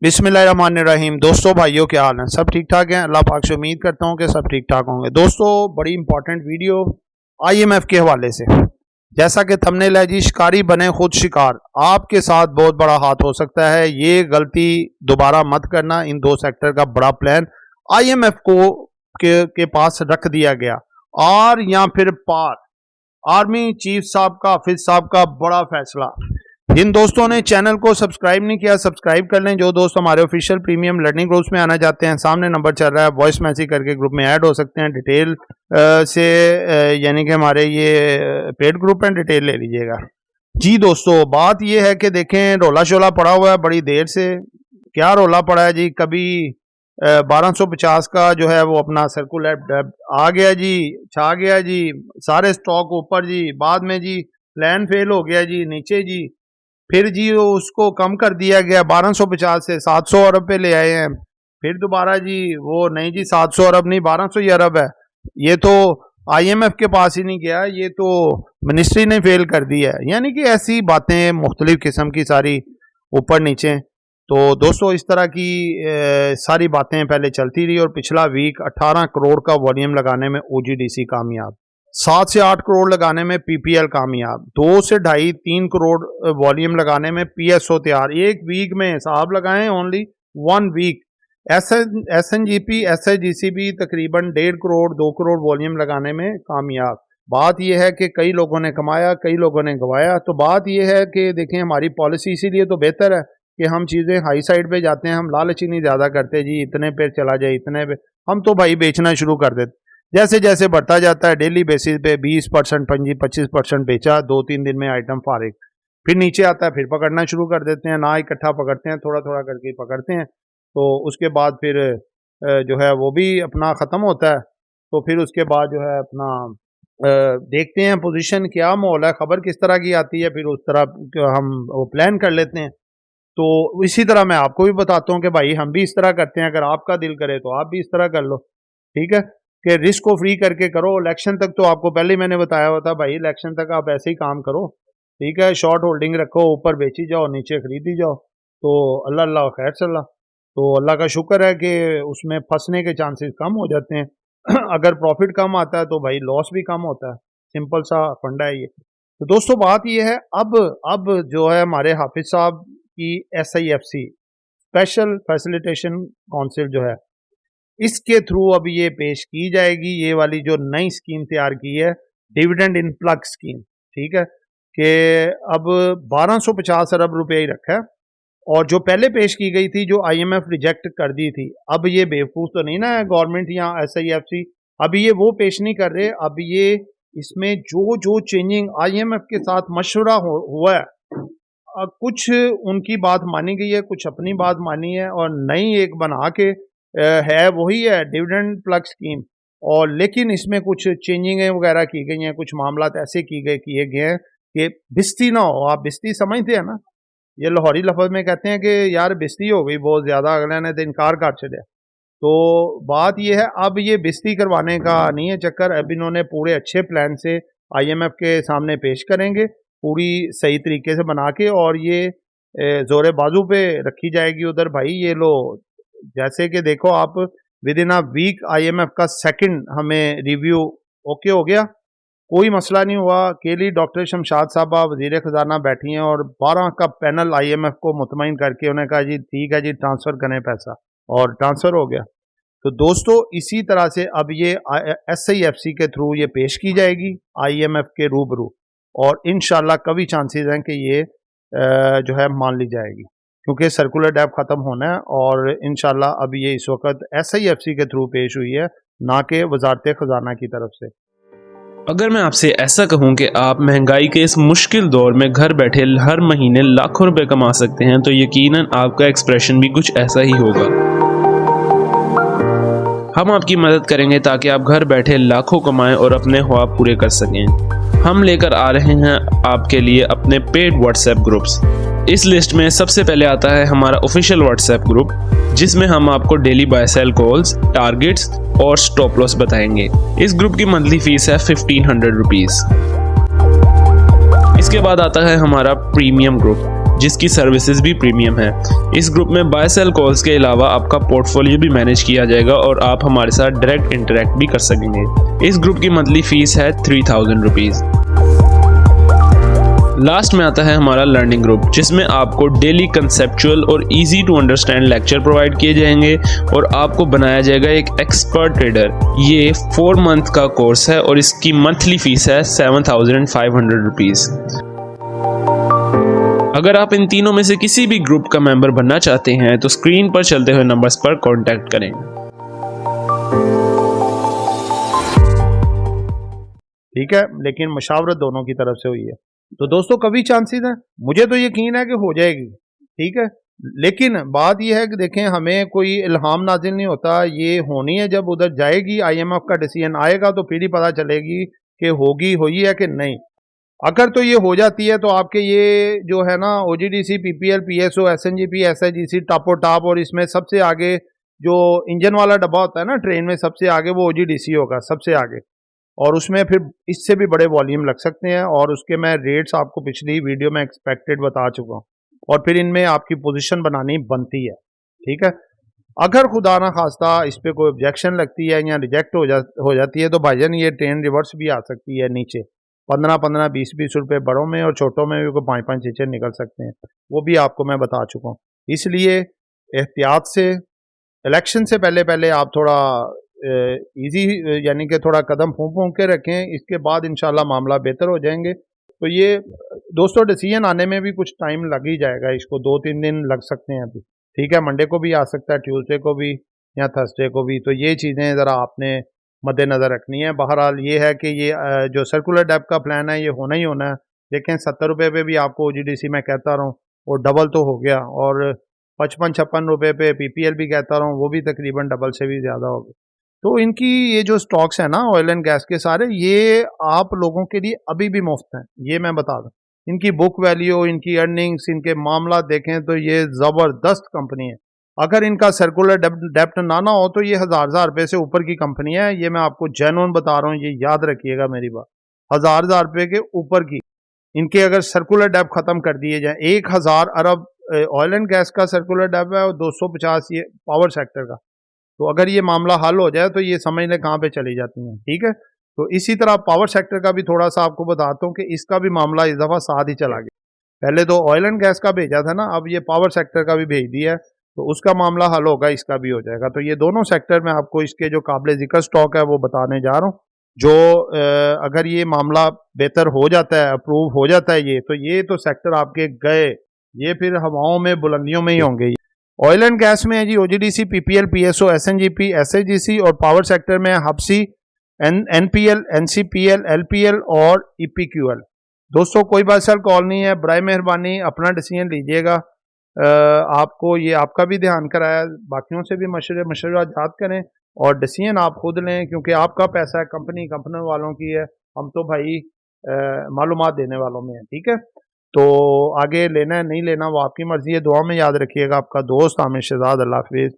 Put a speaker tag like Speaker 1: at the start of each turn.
Speaker 1: बिस्मिल्लाहिर्रहमानिर्रहीम। दोस्तों भाइयों क्या हाल है? सब ठीक ठाक हैं? अल्लाह पाक से उम्मीद करता हूं कि सब ठीक ठाक होंगे। दोस्तों बड़ी इंपॉर्टेंट वीडियो IMF के हवाले से। जैसा कि थंबनेल है जी, शिकारी बने खुद शिकार। आपके साथ बहुत बड़ा हाथ हो सकता है, ये गलती दोबारा मत करना। इन 2 सेक्टर का बड़ा प्लान IMF को के पास रख दिया गया। और या फिर पार आर्मी चीफ साहब का, हाफिज साहब का बड़ा फैसला। जिन दोस्तों ने चैनल को सब्सक्राइब नहीं किया, सब्सक्राइब कर लें। जो दोस्त हमारे ऑफिशियल प्रीमियम लर्निंग ग्रुप्स में आना चाहते हैं, सामने नंबर चल रहा है, वॉइस मैसेज करके ग्रुप में ऐड हो सकते हैं। डिटेल से यानी कि हमारे ये पेड ग्रुप हैं, डिटेल ले लीजिएगा जी। दोस्तों बात ये है कि देखें, रोला शोला पड़ा हुआ है बड़ी देर से। क्या रोला पड़ा है जी? कभी 1250 का जो है वो अपना सर्कुलर आ गया जी, छा गया जी, सारे स्टॉक ऊपर जी। बाद में जी प्लान फेल हो गया जी, नीचे जी। फिर जी उसको कम कर दिया गया, 1250 से 700 अरब पे ले आए हैं। फिर दोबारा जी वो नहीं जी, 700 अरब नहीं, 1200 ही अरब है। ये तो IMF के पास ही नहीं गया, ये तो मिनिस्ट्री ने फेल कर दिया है। यानी कि ऐसी बातें मुख्तलिफ किस्म की सारी ऊपर नीचे। तो दोस्तों इस तरह की सारी बातें पहले चलती रही। और पिछला वीक 18 करोड़ का वॉल्यूम लगाने में OGDC कामयाब, 7 से 8 करोड़ लगाने में PPL कामयाब, 2 से 2.5-3 करोड़ वॉल्यूम लगाने में PSO तैयार। एक वीक में साहब लगाएं, ओनली 1 वीक। SNGP SIGC भी तकरीबन 1.5 करोड़ 2 करोड़ वॉल्यूम लगाने में कामयाब। बात यह है कि कई लोगों ने कमाया, कई लोगों ने गंवाया। तो बात यह है कि देखें, हमारी पॉलिसी इसीलिए तो बेहतर है कि हम चीज़ें हाई साइड पे जाते हैं। हम लालची नहीं ज़्यादा करते जी, इतने पे चला जाए, इतने पे। हम तो भाई बेचना शुरू कर देते। जैसे जैसे बढ़ता जाता है डेली बेसिस पे 20%, 25% बेचा, 2-3 दिन में आइटम फारिग। फिर नीचे आता है, फिर पकड़ना शुरू कर देते हैं। ना इकट्ठा पकड़ते हैं, थोड़ा थोड़ा करके पकड़ते हैं। तो उसके बाद फिर जो है वो भी अपना ख़त्म होता है। तो फिर उसके बाद जो है अपना देखते हैं पोजीशन क्या माहौल है, खबर किस तरह की आती है, फिर उस तरह हम वो प्लान कर लेते हैं। तो इसी तरह मैं आपको भी बताता हूँ कि भाई हम भी इस तरह करते हैं। अगर आपका दिल करे तो आप भी इस तरह कर लो, ठीक है, कि रिस्क को फ्री करके करो। इलेक्शन तक तो आपको पहले ही मैंने बताया हुआ था भाई, इलेक्शन तक आप ऐसे ही काम करो, ठीक है। शॉर्ट होल्डिंग रखो, ऊपर बेची जाओ, नीचे खरीदी जाओ। तो अल्लाह अल्लाह खैर चला। तो अल्लाह का शुक्र है कि उसमें फंसने के चांसेस कम हो जाते हैं। अगर प्रॉफिट कम आता है तो भाई लॉस भी कम होता है। सिंपल सा फंडा है ये। तो दोस्तों बात ये है, अब जो है हमारे हाफिज साहब की SIFC स्पेशल फैसिलिटेशन काउंसिल जो है, इसके थ्रू अब ये पेश की जाएगी। ये वाली जो नई स्कीम तैयार की है, डिविडेंड इनफ्लक्स स्कीम, ठीक है, कि अब 1250 अरब रुपये ही रखा है। और जो पहले पेश की गई थी, जो IMF रिजेक्ट कर दी थी, अब ये बेवकूफ़ तो नहीं ना है गवर्नमेंट या SIFC, अभी ये वो पेश नहीं कर रहे। अब ये इसमें जो जो चेंजिंग IMF के साथ मशवरा हुआ है, कुछ उनकी बात मानी गई है, कुछ अपनी बात मानी है, और नई एक बना के है, वही है डिविडेंड फ्लक्स स्कीम। और लेकिन इसमें कुछ चेंजिंग वगैरह की गई हैं, कुछ मामलात ऐसे किए गए हैं कि बिस्ती ना हो। आप बिस्ती समझते हैं ना, ये लाहौरी लफ्ज़ में कहते हैं कि यार बिस्ती हो गई बहुत ज़्यादा, अगले ने तो इनकार कर चलिया। तो बात ये है, अब ये बिस्ती करवाने का नहीं है चक्कर। अब इन्होंने पूरे अच्छे प्लान से IMF के सामने पेश करेंगे, पूरी सही तरीके से बना के, और ये ज़ोरे बाजू पे रखी जाएगी उधर। भाई ये लो, जैसे कि देखो आप, with in a week IMF का सेकंड हमें रिव्यू ओके हो गया, कोई मसला नहीं हुआ। अकेली डॉक्टर शमशाद साहबा वज़ीर ख़जाना बैठी हैं, और 12 का पैनल IMF को मुतमईन करके उन्होंने कहा जी ठीक है जी, ट्रांसफ़र करें पैसा, और ट्रांसफ़र हो गया। तो दोस्तों इसी तरह से अब ये SIFC के थ्रू ये पेश की जाएगी IMF के रूबरू, और इंशाल्लाह कभी चांसेस हैं कि ये जो है मान ली जाएगी, क्योंकि सर्कुलर डेप ख़त्म होना है। और इंशाल्लाह अब ये इस वक्त SIFC के थ्रू पेश हुई है, ना कि वज़ारत ख़जाना की तरफ से।
Speaker 2: अगर मैं आपसे ऐसा कहूं कि आप महंगाई के इस मुश्किल दौर में घर बैठे हर महीने लाखों रुपए कमा सकते हैं, तो यकीनन आपका एक्सप्रेशन भी कुछ ऐसा ही होगा। हम आपकी मदद करेंगे ताकि आप घर बैठे लाखों कमाएं और अपने ख्वाब पूरे कर सकें। हम लेकर आ रहे हैं आपके लिए अपने पेड व्हाट्सएप ग्रुप्स। इस लिस्ट में सबसे पहले आता है हमारा ऑफिशियल व्हाट्सएप ग्रुप, जिसमें हम आपको daily buy sell calls, targets और स्टॉप लॉस बताएंगे। इस ग्रुप की मंथली फीस है 1500 रुपीज़। इसके बाद आता है हमारा प्रीमियम ग्रुप, जिसकी सर्विसेज भी प्रीमियम है। इस ग्रुप में बाय सेल कॉल्स के अलावा आपका पोर्टफोलियो भी मैनेज किया जाएगा और आप हमारे साथ डायरेक्ट इंटरेक्ट भी कर सकेंगे। इस ग्रुप की मंथली फीस है 3000 रुपीज़। लास्ट में आता है हमारा लर्निंग ग्रुप, जिसमें आपको डेली कंसेप्चुअल और easy to understand lecture provide किए जाएंगे और आपको बनाया जाएगा एक एक्सपर्ट ट्रेडर। ये 4 मंथ का कोर्स है और इसकी मंथली फीस है 7500 रुपीज़। अगर आप इन तीनों में से किसी भी ग्रुप का मेंबर बनना चाहते हैं तो स्क्रीन पर चलते हुए नंबर्स पर कॉन्टैक्ट करें।
Speaker 1: ठीक है, लेकिन मशावरत दोनों की तरफ से हुई है। तो दोस्तों कभी चांसेस हैं, मुझे तो यकीन है कि हो जाएगी। ठीक है, लेकिन बात यह है कि देखें, हमें कोई इल्हाम नाजिल नहीं होता, ये होनी है। जब उधर जाएगी, आईएमएफ का डिसीजन आएगा तो फिर ही पता चलेगी कि होगी हुई है कि नहीं। अगर तो ये हो जाती है तो आपके ये जो है ना ओजीडीसी, पीपीएल, पीएसओ, एसएनजीपी, एसआईजीसी टापो टाप, और इसमें सबसे आगे जो इंजन वाला डब्बा होता है ना ट्रेन में, सबसे आगे वो ओजीडीसी होगा सबसे आगे। और उसमें फिर इससे भी बड़े वॉल्यूम लग सकते हैं, और उसके मैं रेट्स आपको पिछली वीडियो में एक्सपेक्टेड बता चुका हूँ। और फिर इनमें आपकी पोजीशन बनानी बनती है। ठीक है, अगर खुदा ना खास्ता इस पर कोई ऑब्जेक्शन लगती है या रिजेक्ट हो जाती है तो भाईजान ये ट्रेन रिवर्स भी आ सकती है नीचे। 15-15, 20-20 रुपये बड़ों में और छोटों में भी कोई 5-5 चीज़ें निकल सकते हैं, वो भी आपको मैं बता चुका हूँ। इसलिए एहतियात से, इलेक्शन से पहले पहले आप थोड़ा इजी यानी कि थोड़ा कदम फूंक फूंक के रखें, इसके बाद इंशाल्लाह मामला बेहतर हो जाएंगे। तो ये दोस्तों डिसीजन आने में भी कुछ टाइम लग ही जाएगा, इसको 2-3 दिन लग सकते हैं अभी। ठीक है, मंडे को भी आ सकता है, ट्यूसडे को भी या थर्सडे को भी। तो ये चीज़ें ज़रा आपने मद्देनज़र रखनी है। बहरहाल ये है कि ये जो सर्कुलर डेप का प्लान है ये होना ही होना है। लेकिन 70 रुपये पे भी आपको ओजीडीसी मैं कहता रहा हूँ वो डबल तो हो गया, और 55-56 रुपये पे पीपीएल भी कहता रहा हूँ, वो भी तकरीबन डबल से भी ज़्यादा हो गया। तो इनकी ये जो स्टॉक्स है ना ऑयल एंड गैस के सारे, ये आप लोगों के लिए अभी भी मुफ्त हैं, ये मैं बता दूं। इनकी बुक वैल्यू, इनकी अर्निंग्स, इनके मामला देखें तो ये ज़बरदस्त कंपनी है। अगर इनका सर्कुलर डेप्ट ना हो तो ये हज़ार रुपये से ऊपर की कंपनी है। ये मैं आपको जेन्युइन बता रहा हूँ, ये याद रखिएगा मेरी बात। हज़ार रुपये के ऊपर की इनके अगर सर्कुलर डेप्ट ख़त्म कर दिए जाए, 1000 अरब ऑयल एंड गैस का सर्कुलर डेप्ट है और 250 ये पावर सेक्टर का। तो अगर ये मामला हल हो जाए तो ये समझ लें कहाँ पे चली जाती हैं। ठीक है, तो इसी तरह पावर सेक्टर का भी थोड़ा सा आपको बताता हूँ कि इसका भी मामला इस दफ़ा साथ ही चला गया। पहले तो ऑयल एंड गैस का भेजा था ना, अब ये पावर सेक्टर का भी भेज दिया है, तो उसका मामला हल होगा, इसका भी हो जाएगा। तो ये दोनों सेक्टर में आपको इसके जो काबिल जिक्र स्टॉक है वो बताने जा रहा हूँ। जो अगर ये मामला बेहतर हो जाता है, अप्रूव हो जाता है ये तो सेक्टर आपके गए, ये फिर हवाओं में बुलंदियों में ही होंगे। ऑयल एंड गैस में है जी ओजीडीसी, पीपीएल, पीएसओ, एसएनजीपी, एसआईजीसी, और पावर सेक्टर में हब्सी, एनपीएल, एनसीपीएल, एलपीएल और ईपीक्यूएल। दोस्तों कोई बात सर कॉल नहीं है, बराए मेहरबानी अपना डिसीजन लीजिएगा। आपको ये आपका भी ध्यान कराया, बाकियों से भी मशवरात करें और डिसीजन आप खुद लें, क्योंकि आपका पैसा है, कंपनी वालों की है, हम तो भाई मालूमात देने वालों में है। ठीक है, तो आगे लेना है नहीं लेना वो आपकी मर्जी है। दुआ में याद रखिएगा, आपका दोस्त आमिर शहजाद। अल्लाह हाफिज़।